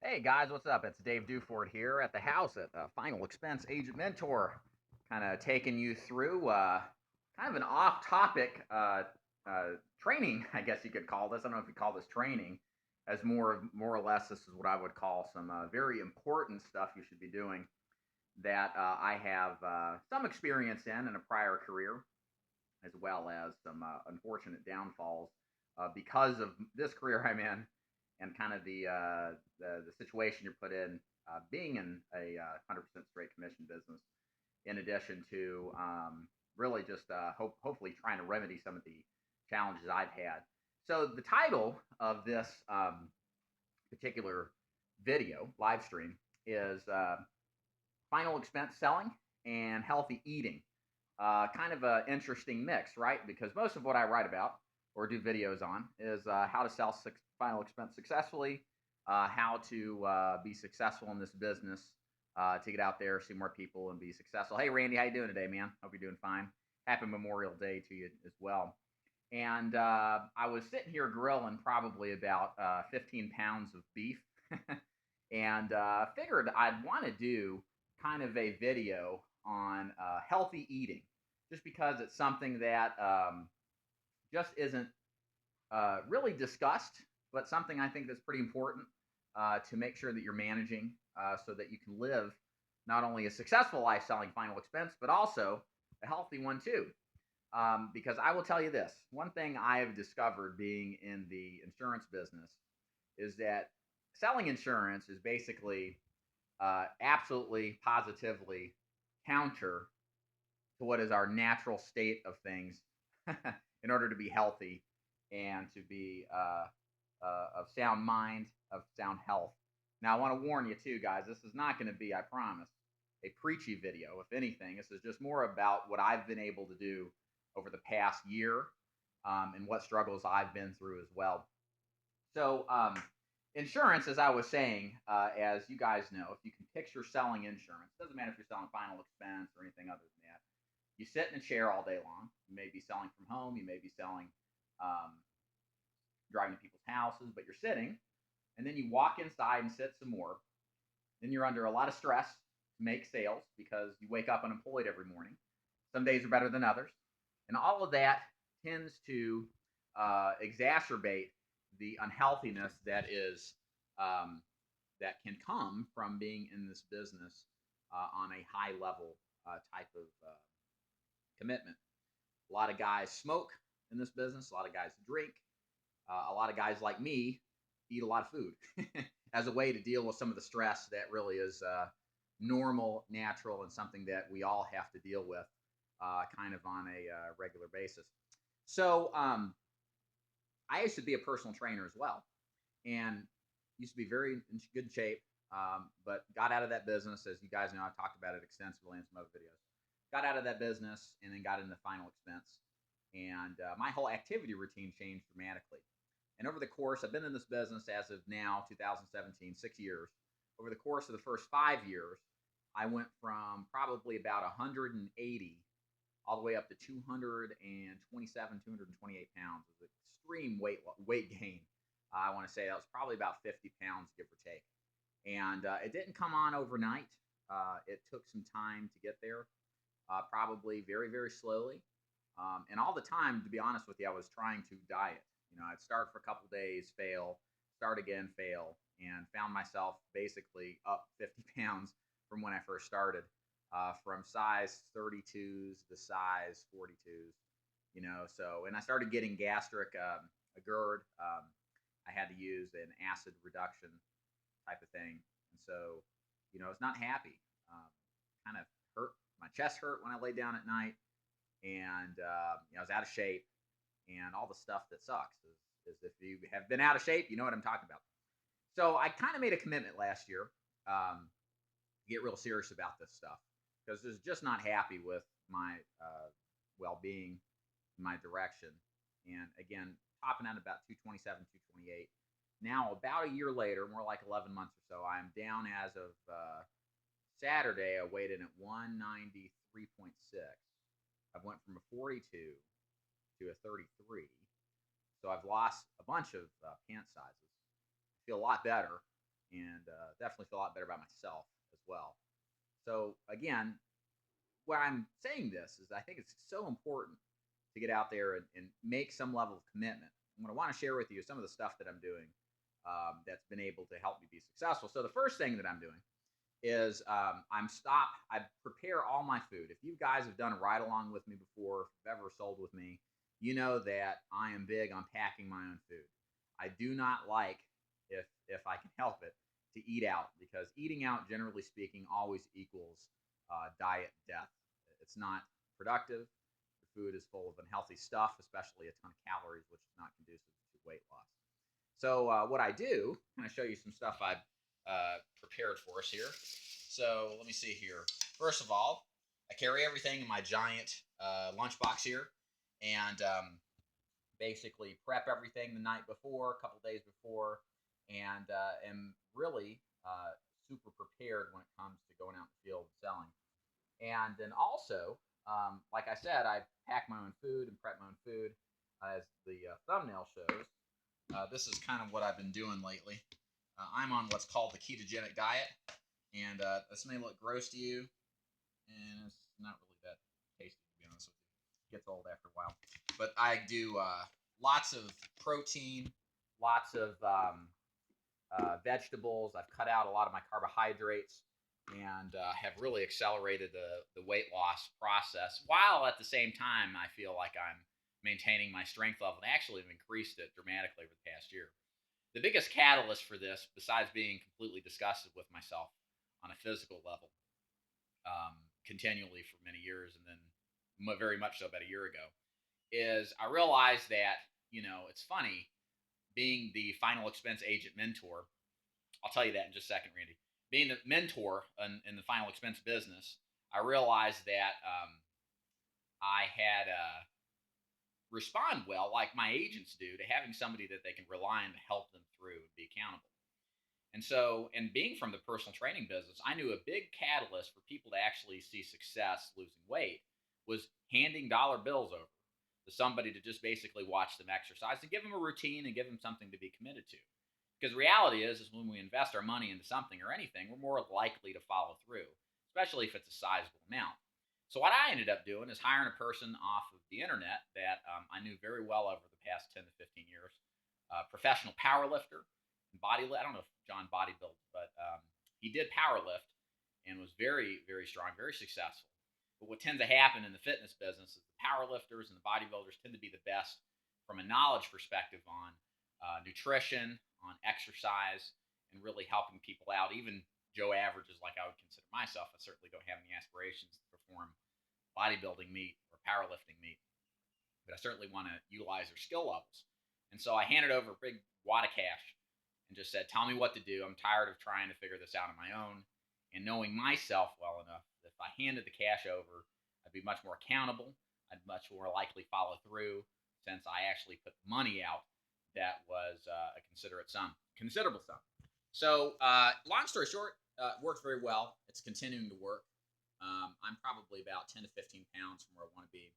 Hey guys, what's up? It's Dave Duford here at the house at Final Expense Agent Mentor, kind of taking you through kind of an off-topic training, I guess you could call this. I don't know if you call this training, as more or less this is what I would call some very important stuff you should be doing that I have some experience in a prior career, as well as some unfortunate downfalls because of this career I'm in and kind of the situation you're put in being in a 100% straight commission business, in addition to really just hopefully trying to remedy some of the challenges I've had. So the title of this particular video live stream is Final Expense Selling and Healthy Eating. Kind of an interesting mix, right? Because most of what I write about or do videos on is how to sell final expense successfully, how to be successful in this business, to get out there, see more people, and be successful. Hey, Randy, how you doing today, man? Hope you're doing fine. Happy Memorial Day to you as well. And I was sitting here grilling probably about 15 pounds of beef, and figured I'd want to do kind of a video on healthy eating, just because it's something that just isn't really discussed, but something I think that's pretty important to make sure that you're managing so that you can live not only a successful life selling final expense, but also a healthy one too. Because I will tell you this, one thing I have discovered being in the insurance business is that selling insurance is basically absolutely positively counter to what is our natural state of things in order to be healthy and to be of sound mind, of sound health. Now, I want to warn you too, guys, this is not going to be, I promise, a preachy video. If anything, this is just more about what I've been able to do over the past year and what struggles I've been through as well. So, insurance, as I was saying, as you guys know, if you can picture selling insurance, doesn't matter if you're selling final expense or anything other than that. You sit in a chair all day long. You may be selling from home. You may be selling, driving to people's houses, but you're sitting, and then you walk inside and sit some more. Then you're under a lot of stress to make sales because you wake up unemployed every morning. Some days are better than others. And all of that tends to exacerbate the unhealthiness that is that can come from being in this business on a high level type of commitment. A lot of guys smoke in this business. A lot of guys drink. A lot of guys like me eat a lot of food as a way to deal with some of the stress that really is normal, natural, and something that we all have to deal with kind of on a regular basis. So I used to be a personal trainer as well, and used to be very in good shape, but got out of that business. As you guys know, I've talked about it extensively in some other videos. Got out of that business and then got into final expense. And my whole activity routine changed dramatically. And over the course, I've been in this business as of now, 2017, 6 years. Over the course of the first 5 years, I went from probably about 180 all the way up to 227, 228 pounds. It was extreme weight gain. I want to say that was probably about 50 pounds, give or take. And it didn't come on overnight. It took some time to get there, probably very, very slowly. And all the time, to be honest with you, I was trying to diet. You know, I'd start for a couple days, fail, start again, fail, and found myself basically up 50 pounds from when I first started, from size 32s to size 42s, you know. So, and I started getting gastric, a GERD. I had to use an acid reduction type of thing. And so, you know, I was not happy. Kind of hurt. My chest hurt when I laid down at night. And you know, I was out of shape, and all the stuff that sucks is if you have been out of shape, you know what I'm talking about. So I kind of made a commitment last year to get real serious about this stuff, because I was just not happy with my well-being, my direction. And again, topping out about 227, 228. Now, about a year later, more like 11 months or so, I'm down as of Saturday. I weighed in at 193.6. I went from a 42 to a 33. So I've lost a bunch of pant sizes. I feel a lot better. and definitely feel a lot better about myself as well. So again, why I'm saying this is I think it's so important to get out there and make some level of commitment. And what I want to share with you is some of the stuff that I'm doing that's been able to help me be successful. So the first thing that I'm doing is I prepare all my food. If you guys have done a ride along with me before, if you've ever sold with me, you know that I am big on packing my own food. I do not like, if I can help it, to eat out, because eating out, generally speaking, always equals diet death. It's not productive. The food is full of unhealthy stuff, especially a ton of calories, which is not conducive to weight loss. So what I do, I'm going to show you some stuff I've prepared for us here. So let me see here. First of all, I carry everything in my giant lunchbox here, and basically prep everything the night before, a couple days before, and am really super prepared when it comes to going out in the field and selling. And then also, like I said, I pack my own food and prep my own food, as the thumbnail shows. This is kind of what I've been doing lately. I'm on what's called the ketogenic diet, and this may look gross to you, and it's not really that tasty, to be honest with you. It gets old after a while. But I do lots of protein, lots of vegetables. I've cut out a lot of my carbohydrates, and have really accelerated the weight loss process, while at the same time I feel like I'm maintaining my strength level, and actually have increased it dramatically over the past year. The biggest catalyst for this, besides being completely disgusted with myself on a physical level, continually for many years, and then very much so about a year ago, is I realized that, it's funny, being the final expense agent mentor. I'll tell you that in just a second, Randy. Being the mentor in the final expense business, I realized that I had respond well, like my agents do, to having somebody that they can rely on to help them through and be accountable. And so, and being from the personal training business, I knew a big catalyst for people to actually see success losing weight was handing dollar bills over to somebody to just basically watch them exercise and give them a routine and give them something to be committed to. Because the reality is when we invest our money into something or anything, we're more likely to follow through, especially if it's a sizable amount. So what I ended up doing is hiring a person off of the internet that I knew very well over the past 10 to 15 years, professional power lifter, body. I don't know if John bodybuilds, but he did power lift and was very, very strong, very successful. But what tends to happen in the fitness business is the power lifters and the bodybuilders tend to be the best from a knowledge perspective on nutrition, on exercise, and really helping people out. Even Joe averages, like I would consider myself, I certainly don't have any aspirations to perform bodybuilding meet or powerlifting meet, but I certainly want to utilize their skill levels. And so I handed over a big wad of cash and just said, tell me what to do. I'm tired of trying to figure this out on my own, and knowing myself well enough that if I handed the cash over, I'd be much more accountable. I'd much more likely follow through, since I actually put money out that was a considerable sum. So long story short, it worked very well. It's continuing to work. I'm probably about 10 to 15 pounds from where I want to be,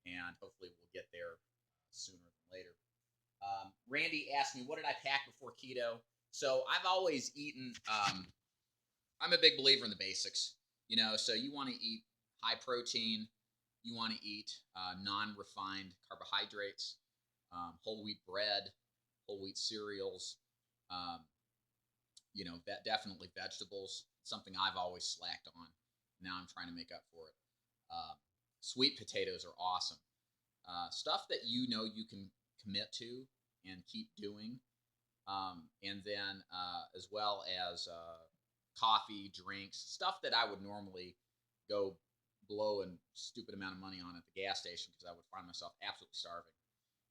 and hopefully we'll get there sooner than later. Randy asked me, what did I pack before keto? So I've always eaten, I'm a big believer in the basics, so you want to eat high protein, you want to eat non-refined carbohydrates, whole wheat bread, whole wheat cereals, definitely vegetables, something I've always slacked on. Now I'm trying to make up for it. Sweet potatoes are awesome. Stuff that you can commit to and keep doing. And then as well as coffee, drinks, stuff that I would normally go blow a stupid amount of money on at the gas station because I would find myself absolutely starving.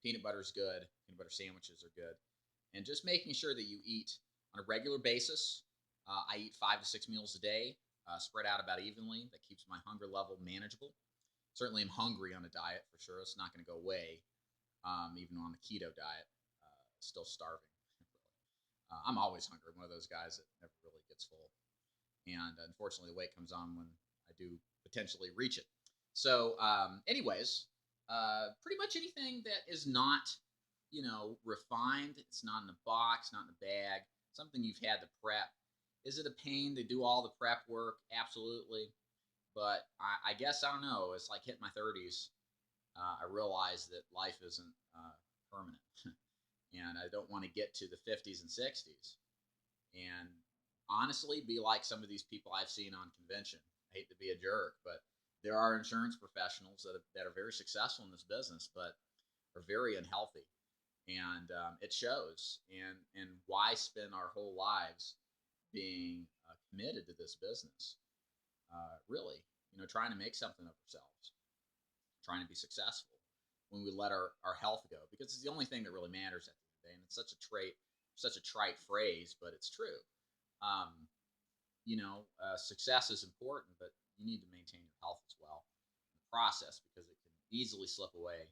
Peanut butter is good. Peanut butter sandwiches are good. And just making sure that you eat on a regular basis. I eat 5 to 6 meals a day, spread out about evenly. That keeps my hunger level manageable. Certainly I'm hungry on a diet for sure. It's not going to go away, even on the keto diet. Still starving. I'm always hungry. I'm one of those guys that never really gets full. And unfortunately, the weight comes on when I do potentially reach it. So anyways, pretty much anything that is not, refined, it's not in a box, not in a bag, something you've had to prep. Is it a pain to do all the prep work? Absolutely. But I guess, I don't know, it's like hitting my 30s. I realized that life isn't permanent. And I don't want to get to the 50s and 60s and honestly be like some of these people I've seen on convention. I hate to be a jerk, but there are insurance professionals that are very successful in this business, but are very unhealthy, and it shows. And why spend our whole lives being committed to this business? Really, trying to make something of ourselves, trying to be successful when we let our health go, because it's the only thing that really matters at the end of the day. And it's such a trite phrase, but it's true. Um, Success is important, but you need to maintain your health as well in the process, because it can easily slip away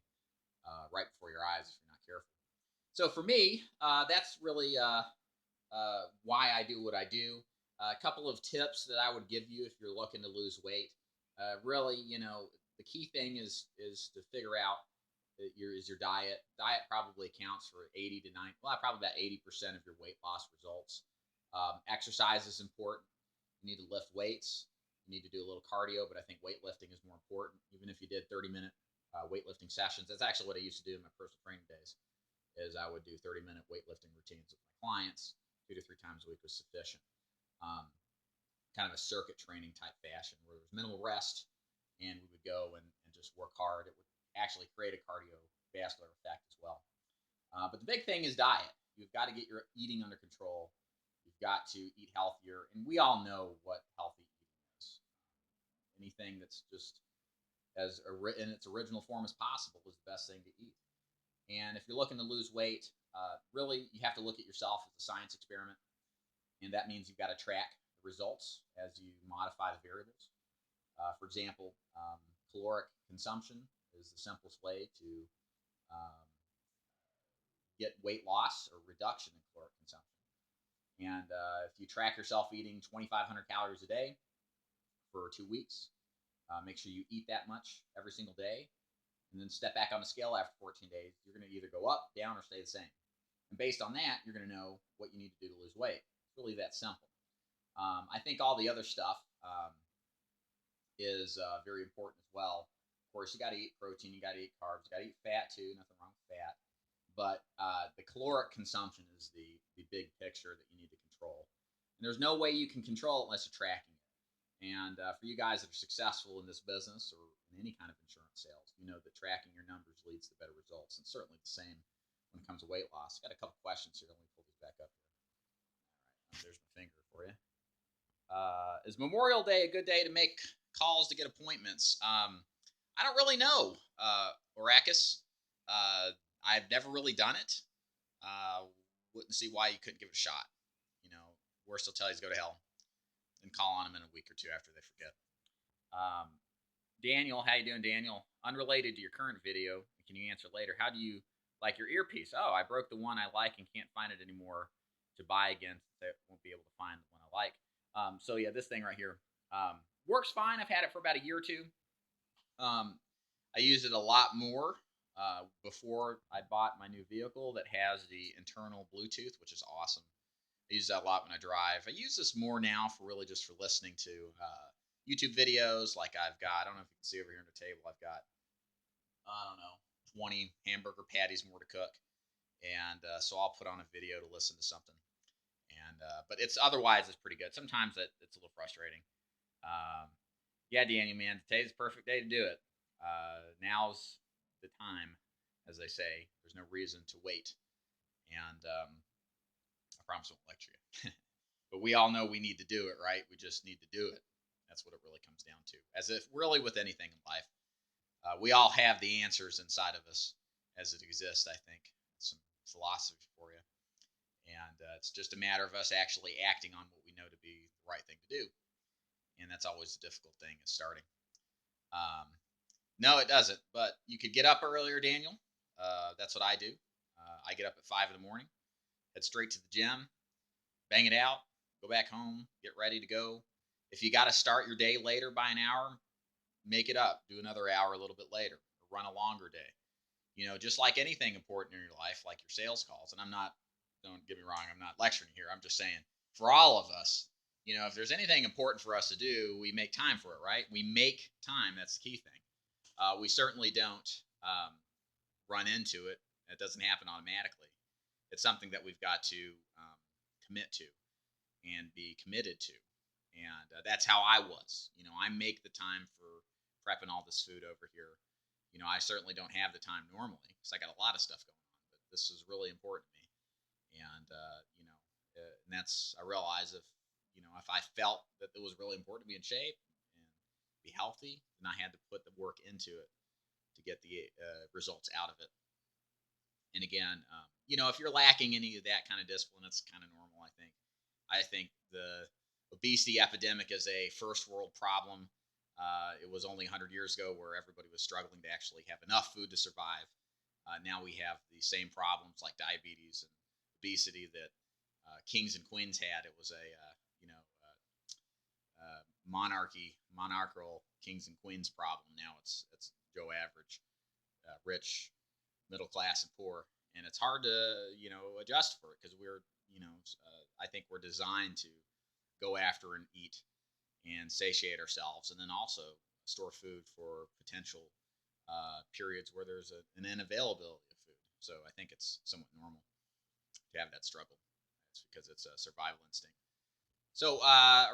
right before your eyes if you're not careful. So for me, that's really why I do what I do. A couple of tips that I would give you if you're looking to lose weight. Really, the key thing is to figure out your diet. Diet probably accounts for 80 to 90, well, probably about 80% of your weight loss results. Exercise is important. You need to lift weights. You need to do a little cardio, but I think weightlifting is more important. Even if you did 30-minute weightlifting sessions, that's actually what I used to do in my personal training days. Is I would do 30-minute weightlifting routines with my clients. 2 to 3 times a week was sufficient. Kind of a circuit training type fashion where there was minimal rest, and we would go and just work hard. It would actually create a cardiovascular effect as well. But the big thing is diet. You've got to get your eating under control. You've got to eat healthier, and we all know what healthy eating is. Anything that's just in its original form as possible is the best thing to eat. And if you're looking to lose weight, really you have to look at yourself as a science experiment, and that means you've got to track the results as you modify the variables. For example, caloric consumption is the simplest way to um, get weight loss or reduction in caloric consumption. And if you track yourself eating 2,500 calories a day for 2 weeks, make sure you eat that much every single day, and then step back on the scale after 14 days, you're going to either go up, down, or stay the same. And based on that, you're going to know what you need to do to lose weight. It's really that simple. I think all the other stuff is very important as well. Of course, you got to eat protein, you got to eat carbs, you got to eat fat too. Nothing wrong with fat. But the caloric consumption is the big picture that you need to control. And there's no way you can control it unless you're tracking it. And for you guys that are successful in this business or in any kind of insurance sales, you know that tracking your numbers leads to better results. And certainly the same when it comes to weight loss. Got a couple questions here. Let me pull these back up here. All right, there's my finger for you. Is Memorial Day a good day to make calls to get appointments? I don't really know, Oracus. I've never really done it. Wouldn't see why you couldn't give it a shot. Worst they'll tell you is go to hell and call on them in a week or two after they forget. Daniel, how you doing, Daniel? Unrelated to your current video, can you answer later? How do you like your earpiece? Oh, I broke the one I like and can't find it anymore to buy again. So I won't be able to find the one I like. So yeah, this thing right here works fine. I've had it for about a year or two. I use it a lot more before I bought my new vehicle that has the internal Bluetooth, which is awesome. I use that a lot when I drive. I use this more now for really just for listening to YouTube videos. Like I don't know if you can see over here on the table, I've got, I don't know, 20 hamburger patties more to cook. And so I'll put on a video to listen to something. And but otherwise it's pretty good. Sometimes it's a little frustrating. Yeah, Daniel, man, today's the perfect day to do it. Now's the time, as they say. There's no reason to wait. And I promise I won't lecture you. But we all know we need to do it, right? We just need to do it. That's what it really comes down to. As if really with anything in life, we all have the answers inside of us as it exists, I think. Some philosophy for you. And it's just a matter of us actually acting on what we know to be the right thing to do. And that's always the difficult thing, is starting. No, it doesn't. But you could get up earlier, Daniel. That's what I do. I get up at 5 in the morning, head straight to the gym, bang it out, go back home, get ready to go. If you got to start your day later by an hour, make it up. Do another hour a little bit later, or run a longer day. Just like anything important in your life, like your sales calls. And I'm not don't get me wrong. I'm not lecturing here. I'm just saying for all of us, if there's anything important for us to do, we make time for it, right? We make time. That's the key thing. We certainly don't run into it. It doesn't happen automatically. It's something that we've got to commit to and be committed to. And that's how I was. I make the time for prepping all this food over here. I certainly don't have the time normally because I got a lot of stuff going on, but this is really important to me. And, and that's, I realize if I felt that it was really important to be in shape and be healthy, then I had to put the work into it to get the results out of it. And again, if you're lacking any of that kind of discipline, it's kind of normal, I think. I think the obesity epidemic is a first world problem. It was only 100 years ago where everybody was struggling to actually have enough food to survive. Now we have the same problems like diabetes and obesity that kings and queens had. It was a monarchical kings and queens problem. Now it's Joe Average, rich, middle class, and poor, and it's hard to adjust for it because we're I think we're designed to go after and eat and satiate ourselves, and then also store food for potential periods where there's an unavailability of food. So I think it's somewhat normal to have that struggle. It's because it's a survival instinct. So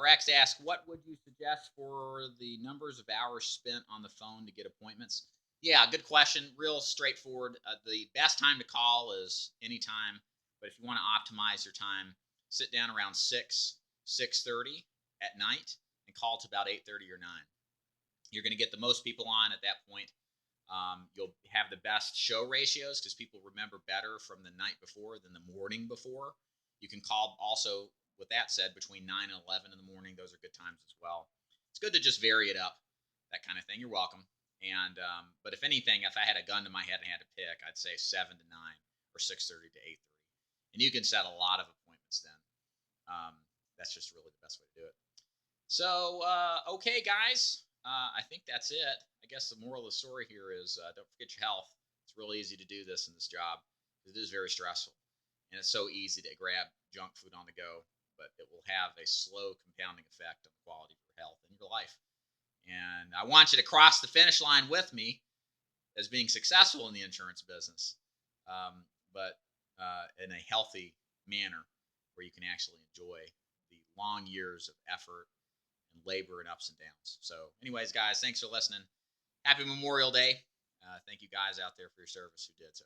Rex asked, what would you suggest for the numbers of hours spent on the phone to get appointments? Yeah, good question. Real straightforward. The best time to call is anytime, but if you want to optimize your time, sit down around 6:30 at night and call to about 8:30 or 9. You're going to get the most people on at that point. You'll have the best show ratios because people remember better from the night before than the morning before. You can call also, with that said, between 9 and 11 in the morning. Those are good times as well. It's good to just vary it up, that kind of thing. You're welcome. And but if anything, if I had a gun to my head and had to pick, I'd say 7 to 9 or 6:30 to 8:30. And you can set a lot of appointments then. That's just really the best way to do it. So, okay, guys, I think that's it. I guess the moral of the story here is don't forget your health. It's really easy to do this in this job. It is very stressful. And it's so easy to grab junk food on the go, but it will have a slow compounding effect on the quality of your health and your life. And I want you to cross the finish line with me as being successful in the insurance business, but in a healthy manner where you can actually enjoy the long years of effort and labor and ups and downs. So anyways, guys, thanks for listening. Happy Memorial Day. Thank you guys out there for your service who did so.